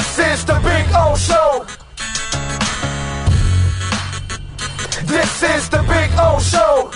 This is the Big O Show. This is the Big O Show.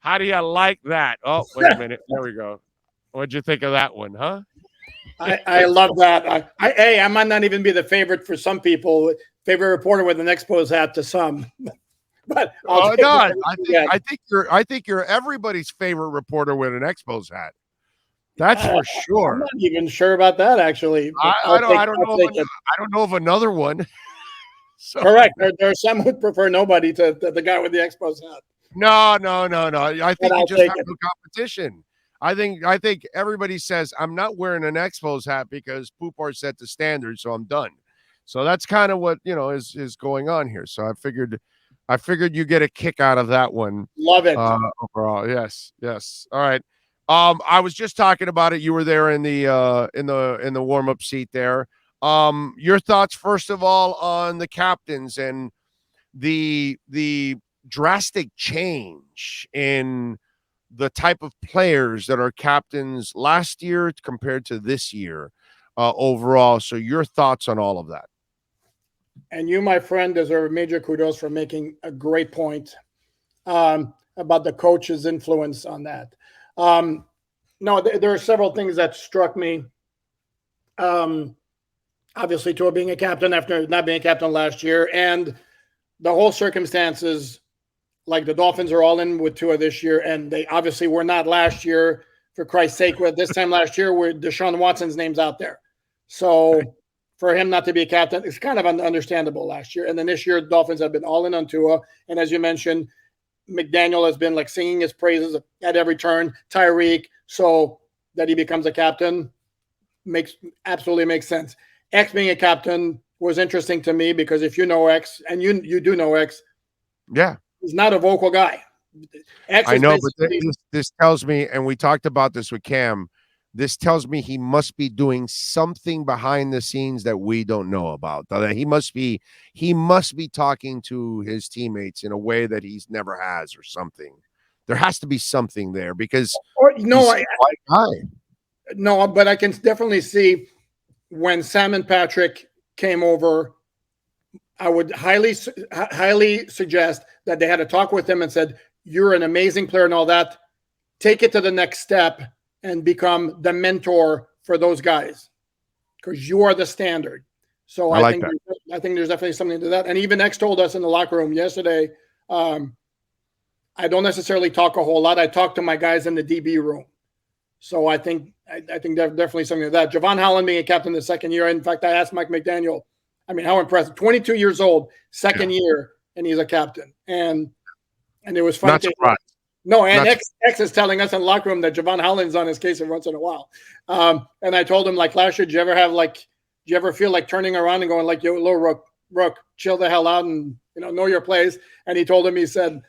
How do you like that? Oh, wait a minute. There we go. What'd you think of that one, huh? I love that. I might not even be the favorite for some people. Favorite reporter with an Expos hat to some. But I think you're everybody's favorite reporter with an Expos hat. That's for sure. I'm not even sure about that, actually. I don't know of another one. So. Correct. There are some who prefer nobody to the guy with the Expos hat. No. I think you just have no competition. I think everybody says I'm not wearing an Expos hat because Poupart set the standard, so I'm done. So that's kind of what is going on here. So I figured you get a kick out of that one. Love it. Overall, yes. All right. I was just talking about it. You were there in the warm-up seat there. Your thoughts, first of all, on the captains and the drastic change in the type of players that are captains last year compared to this year overall. So your thoughts on all of that. And you, my friend, deserve major kudos for making a great point about the coach's influence on that. No, there are several things that struck me. Obviously, Tua being a captain after not being a captain last year, and the whole circumstances, like the Dolphins are all in with Tua this year, and they obviously were not last year, for Christ's sake. With this time last year, where Deshaun Watson's name's out there. So for him not to be a captain, it's kind of understandable last year. And then this year, the Dolphins have been all in on Tua. And as you mentioned, McDaniel has been like singing his praises at every turn. Tyreek, so that he becomes a captain absolutely makes sense. X being a captain was interesting to me because if you know X, and you do know X, yeah, he's not a vocal guy. I know, but this tells me, and we talked about this with Cam, this tells me he must be doing something behind the scenes that we don't know about. That he must be talking to his teammates in a way that he's never has, or something. There has to be something there because no, but I can definitely see when Sam and Patrick came over, I would highly suggest that they had a talk with him and said, "You're an amazing player and all that. Take it to the next step and become the mentor for those guys because you are the standard." So I think there's definitely something to that. And even X told us in the locker room yesterday, I don't necessarily talk a whole lot. I talk to my guys in the DB room. So I think there's definitely something to that. Javon Holland being a captain the second year. In fact, I asked Mike McDaniel, I mean, how impressive. 22 years old, second year, and he's a captain. And it was fun. Not surprised. No, and X is telling us in the locker room that Javon Holland's on his case every once in a while. And I told him, like, last year, did you ever feel like turning around and going like, yo, little Rook, chill the hell out and, know your plays? And he told him, he said,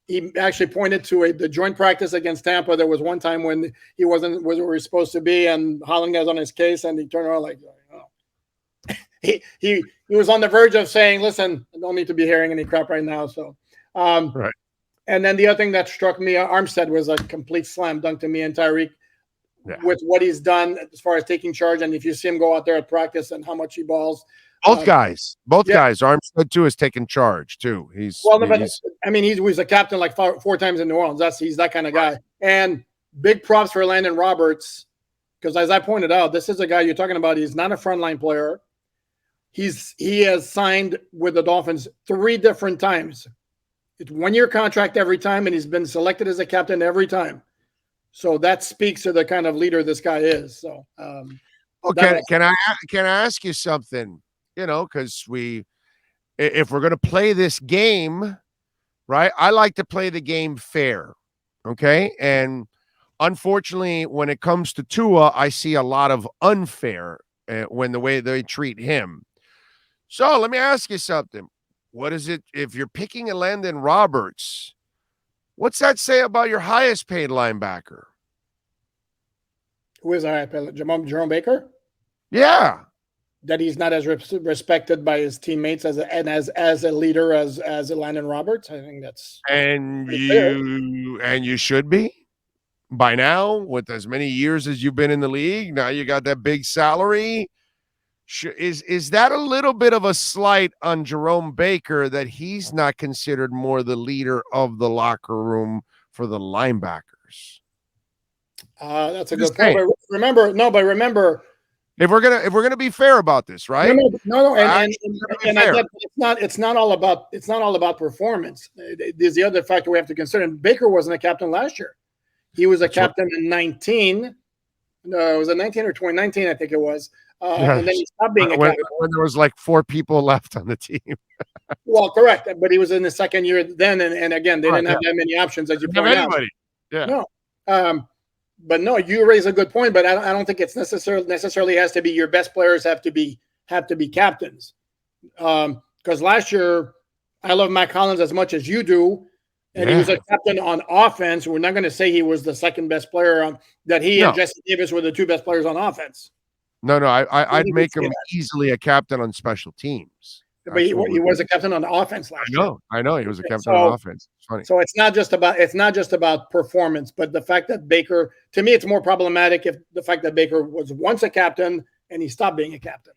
he actually pointed to the joint practice against Tampa. There was one time when he wasn't where he was supposed to be, and Holland was on his case, and he turned around like, oh. he was on the verge of saying, listen, I don't need to be hearing any crap right now. So, right. And then the other thing that struck me, Armstead was a complete slam dunk to me and Tyreek with what he's done as far as taking charge. And if you see him go out there at practice and how much he balls. Both guys. Armstead, too, is taking charge, too. He was a captain like four times in New Orleans. He's that kind of guy. And big props for Landon Roberts because, as I pointed out, this is a guy you're talking about. He's not a frontline player. He has signed with the Dolphins 3 different times. It's 1-year contract every time, and he's been selected as a captain every time. So that speaks to the kind of leader this guy is. So, can I ask you something? Because if we're going to play this game, right? I like to play the game fair, okay? And unfortunately, when it comes to Tua, I see a lot of unfair when the way they treat him. So let me ask you something. What is it if you're picking a Landon Roberts? What's that say about your highest paid linebacker? Who is our highest paid? Jerome Baker? Yeah. That he's not as respected by his teammates as a leader as Landon Roberts. I think that's and you should be. by now, with as many years as you've been in the league, now you got that big salary. Is that a little bit of a slight on Jerome Baker that he's not considered more the leader of the locker room for the linebackers? That's a good point. But remember, if we're gonna be fair about this, right? No, and it's not all about performance. There's the other factor we have to consider. And Baker wasn't a captain last year. He was a captain in 19. No, it was a 19 or 2019, I think it was. And then he stopped being a captain when there was like 4 people left on the team. Well, correct, but he was in the second year then, and again, they didn't have that many options as you point out. Yeah. No, but no, you raise a good point, but I don't think it's necessarily has to be your best players have to be captains. Because last year, I love Matt Collins as much as you do, and he was a captain on offense. We're not going to say he was the second best player and Jesse Davis were the 2 best players on offense. No, I'd make him easily a captain on special teams. But he was a captain on offense last year. I know he was a captain on offense. It's funny. So it's not just about performance, but the fact that Baker, to me, it's more problematic if the fact that Baker was once a captain and he stopped being a captain.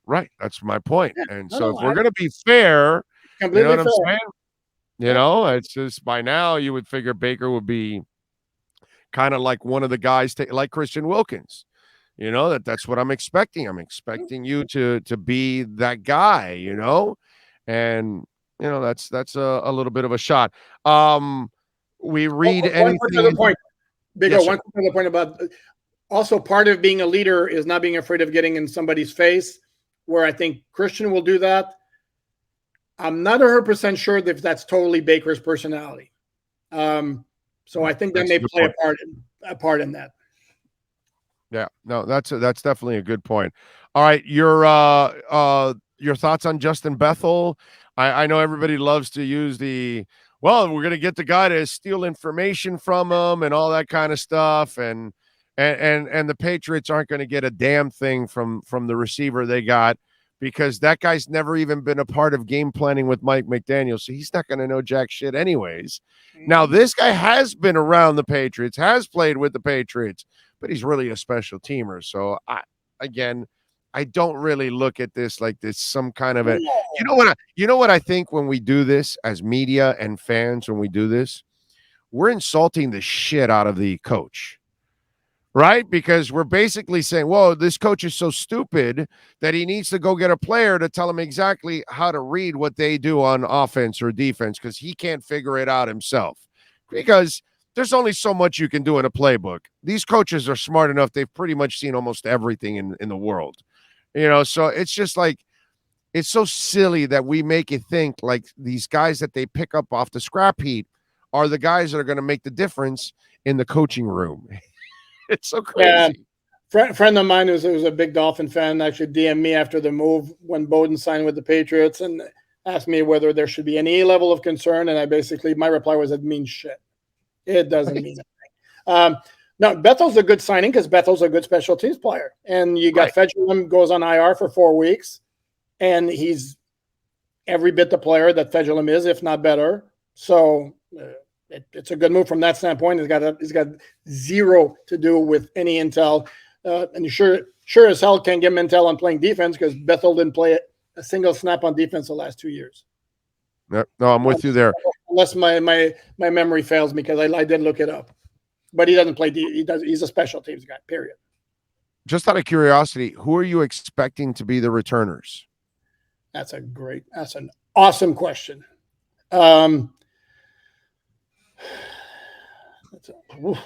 Right, that's my point. Yeah, and so if we're going to be fair, you know what I'm saying? You know, it's just by now you would figure Baker would be kind of like one of the guys, like Christian Wilkins. You know, that's what I'm expecting. I'm expecting you to be that guy, you know, and, you know, that's a little bit of a shot. We read anything. One other point, one other point about also part of being a leader is not being afraid of getting in somebody's face, where I think Christian will do that. I'm not 100% sure if that's totally Baker's personality. So I think that may play a part in that. Yeah, no, that's definitely a good point. All right, your thoughts on Justin Bethel? I know everybody loves to use we're going to get the guy to steal information from him and all that kind of stuff, and the Patriots aren't going to get a damn thing from the receiver they got because that guy's never even been a part of game planning with Mike McDaniel, so he's not going to know jack shit anyways. Now, this guy has been around the Patriots, has played with the Patriots, but he's really a special teamer. So I don't really look at this like this some kind of you know what I think when we do this as media and fans, when we do this, we're insulting the shit out of the coach, right? Because we're basically saying, whoa, this coach is so stupid that he needs to go get a player to tell him exactly how to read what they do on offense or defense because he can't figure it out himself. Because there's only so much you can do in a playbook. These coaches are smart enough. They've pretty much seen almost everything in the world, you know? So it's just like, it's so silly that we make it think like these guys that they pick up off the scrap heap are the guys that are going to make the difference in the coaching room. It's so crazy. Yeah. Friend of mine who's a big Dolphin fan actually DM'd me after the move when Bowden signed with the Patriots and asked me whether there should be any level of concern. And my reply was, it means shit. It doesn't mean anything. No, Bethel's a good signing because Bethel's a good special teams player. And you got Fedulum goes on IR for 4 weeks, and he's every bit the player that Fedulum is, if not better. So it's a good move from that standpoint. He's got zero to do with any intel. And you sure as hell can't get him intel on playing defense because Bethel didn't play a single snap on defense the last 2 years. No, I'm with you there. Unless my memory fails me, because I did look it up, but he doesn't play. He's a special teams guy. Period. Just out of curiosity, who are you expecting to be the returners? That's an awesome question.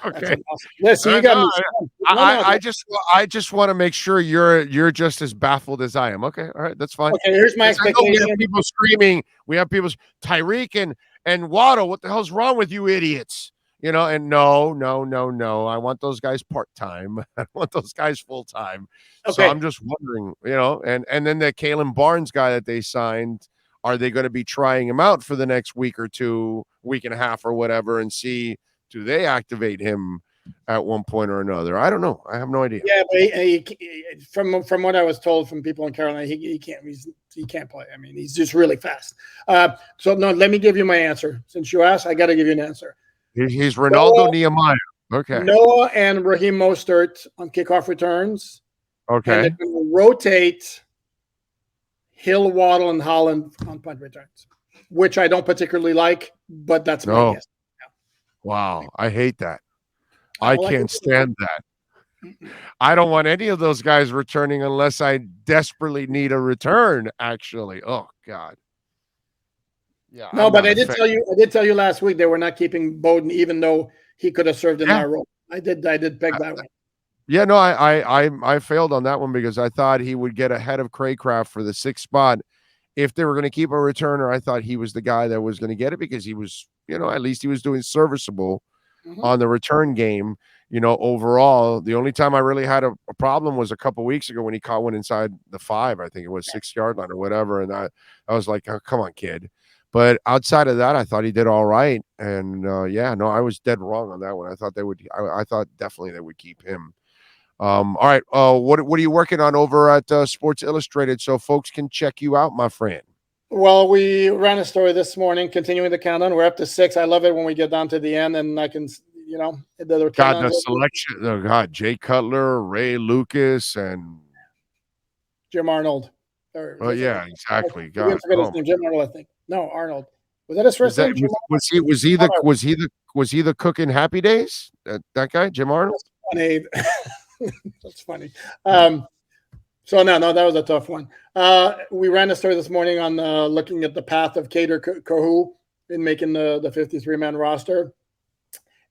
Okay. Listen, you got me. I just want to make sure you're just as baffled as I am. Okay, all right, that's fine. Okay, here's my expectation. We have people screaming. We have people, Tyreek and Waddle. What the hell's wrong with you idiots? You know, and no. I want those guys part-time. I want those guys full-time. Okay. So I'm just wondering, you know, and then the Kalen Barnes guy that they signed, are they going to be trying him out for the next week or two, week and a half or whatever, and see, do they activate him at one point or another? I don't know. I have no idea. Yeah, but from what I was told from people in Carolina, he can't play. I mean, he's just really fast. So no, let me give you my answer. Since you asked, I got to give you an answer. He's Ronaldo Nehemiah. Okay. Noah and Raheem Mostert on kickoff returns. And Okay. they're going to rotate Hill, Waddle, and Holland on punt returns, which I don't particularly like, but that's my guess. Wow. I hate that. I I don't like can't it. stand that. I don't want any of those guys returning unless I desperately need a return, actually. Oh, God. Yeah. No, I'm but not I a did fan. tell you last week they were not keeping Bowden, even though he could have served in Yeah. that role. I did peg that one. Yeah, no, I failed on that one because I thought he would get ahead of Craycraft for the 6th spot. If they were going to keep a returner, I thought he was the guy that was going to get it because he was, at least he was doing serviceable on the return game. Overall, the only time I really had a problem was a couple weeks ago when he caught one inside the 5, I think it was 6-yard line or whatever. And I was like, oh, come on, kid. But outside of that, I thought he did all right. And I was dead wrong on that one. I thought I thought definitely they would keep him. All right. What are you working on over at Sports Illustrated so folks can check you out, my friend? Well, we ran a story this morning, continuing the countdown. We're up to 6. I love it when we get down to the end and I can, the selection. Oh God, Jay Cutler, Ray Lucas, and Jim Arnold. Yeah, exactly. God, I forget his name. Jim Arnold, I think. No, Arnold. Was that his first name? Was he the cook in Happy Days? That guy, Jim Arnold. That's funny. That's funny. So no, that was a tough one. We ran a story this morning on looking at the path of Kader Kohou in making the 53-man roster.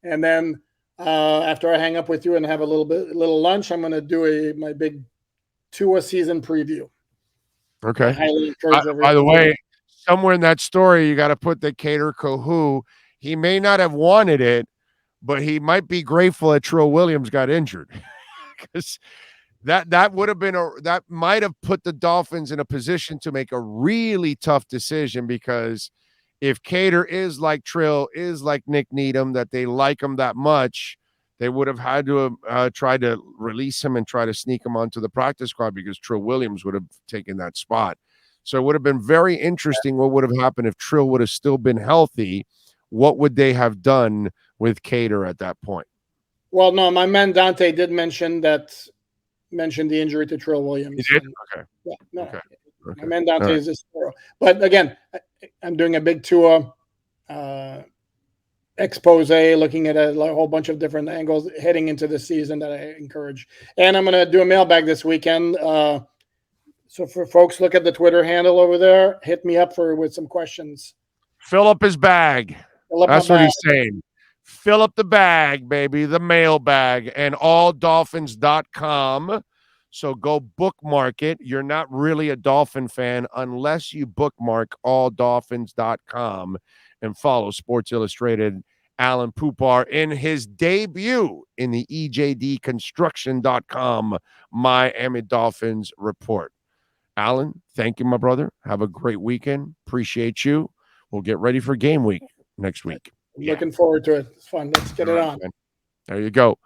And then after I hang up with you and have a little lunch, I'm going to do my big Tua season preview. Okay. I highly encourage by the way, somewhere in that story, you got to put that Kader Kohou. He may not have wanted it, but he might be grateful that Trill Williams got injured because that would have been that might have put the Dolphins in a position to make a really tough decision, because if Kader is like Trill, is like Nick Needham, that they like him that much, they would have had to try to release him and try to sneak him onto the practice squad because Trill Williams would have taken that spot. So it would have been very interesting what would have happened if Trill would have still been healthy. What would they have done with Kader at that point? Well, no, my man Dante did mention the injury to Trill Williams. He did? Okay. Yeah, no. Okay. My man Dante is this thorough. But again, I'm doing a big Tua expose, looking at a whole bunch of different angles heading into the season that I encourage. And I'm going to do a mailbag this weekend. So for folks, look at the Twitter handle over there. Hit me up with some questions. Fill up his bag. That's what he's saying. Fill up the bag, baby, the mailbag, and alldolphins.com. So go bookmark it. You're not really a Dolphin fan unless you bookmark alldolphins.com and follow Sports Illustrated Alain Poupart in his debut in the EJDConstruction.com Miami Dolphins report. Alain, thank you, my brother. Have a great weekend. Appreciate you. We'll get ready for game week next week. Looking forward to it. It's fun. Let's get it on. Man. There you go.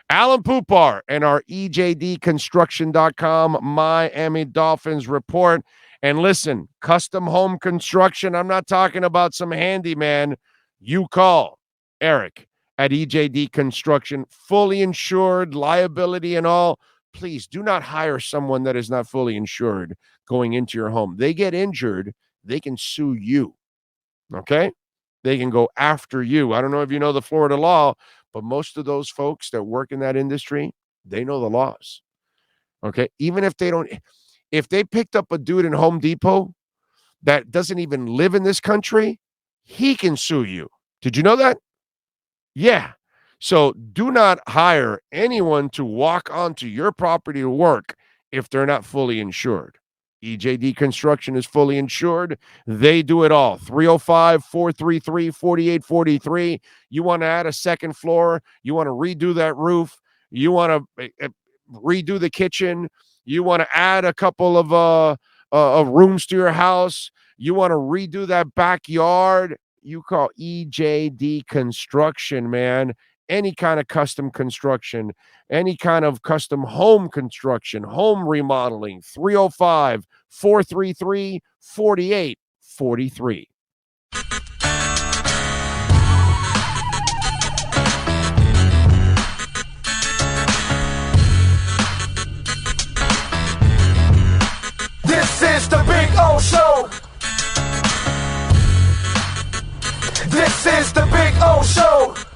Alain Poupart and our EJDconstruction.com Miami Dolphins report. And listen, custom home construction, I'm not talking about some handyman. You call Eric at EJD Construction, fully insured, liability and all. Please do not hire someone that is not fully insured going into your home. They get injured, they can sue you. Okay? They can go after you. I don't know if you know the Florida law, but most of those folks that work in that industry, they know the laws. Okay? Even if if they picked up a dude in Home Depot that doesn't even live in this country, he can sue you. Did you know that? Yeah. So do not hire anyone to walk onto your property to work if they're not fully insured. EJD Construction is fully insured. They do it all. 305-433-4843. You want to add a second floor. You want to redo that roof. You want to redo the kitchen. You want to add a couple of rooms to your house. You want to redo that backyard. You call EJD Construction, man. Any kind of custom construction, any kind of custom home construction, home remodeling, 305-433-4843. O Show. This is the Big O Show.